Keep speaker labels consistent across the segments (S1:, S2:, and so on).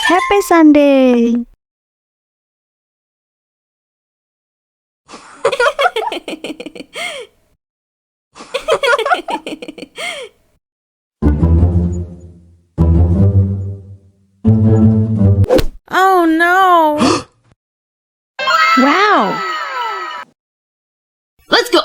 S1: Happy Sunday! Oh no! Wow!
S2: Let's go!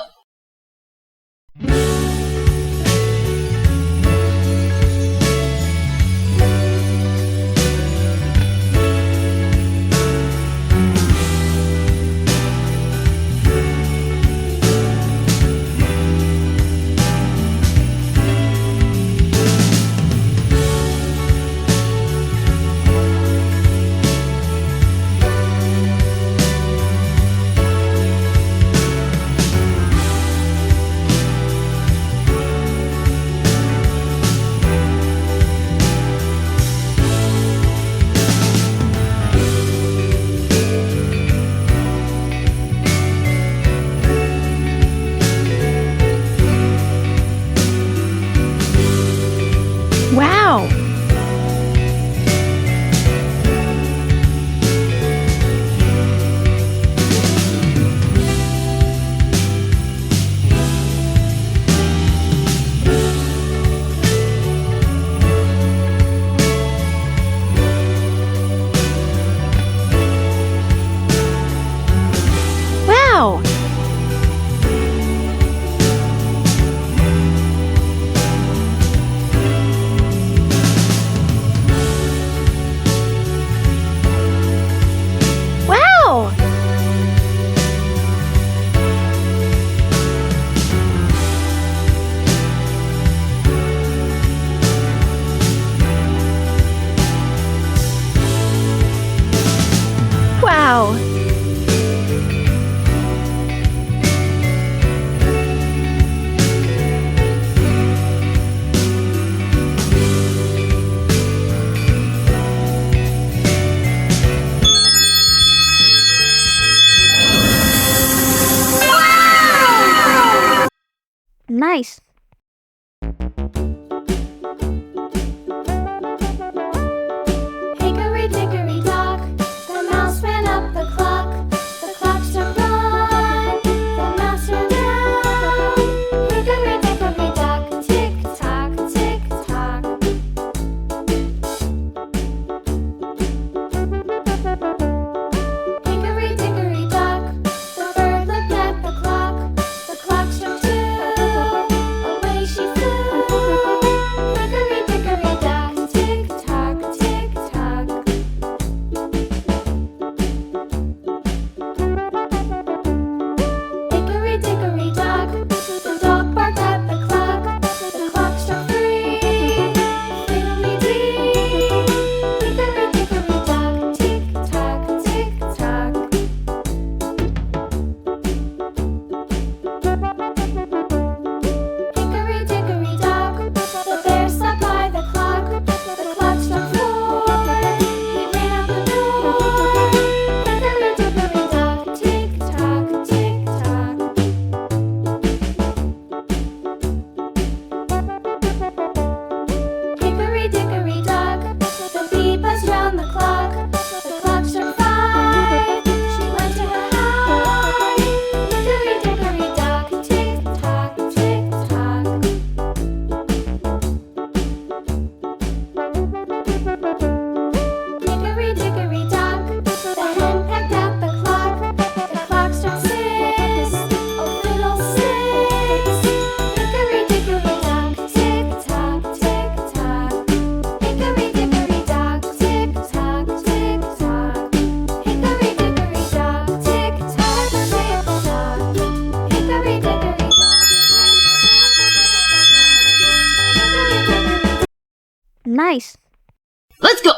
S1: Wow! Wow! Wow! Wow! Nice!
S3: Hickory dickory dock, the mouse ran up the clock. The clock struck one, the mouse ran down. Hickory dickory dock, tick tock, tick tock. Hickory dickory dock, the bird looked at the clock. The clock struck two, away she flew. Hickory dickory dock, tick tock, tick tock. Hickory dickory dock, the dog barked at the clock. The clock struck three, fiddly-dee. Hickory dickory dock, tick tock, tick tock. Hickory dickory dock, the bear sat by the clock. The clock struck four, he ran out the door. Hickory dickory dock, tick tock, tick tock. Hickory dickory dock, the bee buzzed round the clock. The clock struck five, she went to her hive. Hickory dickory dock, tick tock, tick tock. Hickory dickory dock, the hen pecked at the clock. The clock struck six, oh fiddlesticks. Hickory dickory dock, tick tock, tick tock. Hickory dickory dock, tick tock, tick tock. Hickory dickory dock, tick tock, tick tock. Hickory dickory dock.
S1: Nice!
S2: Let's go!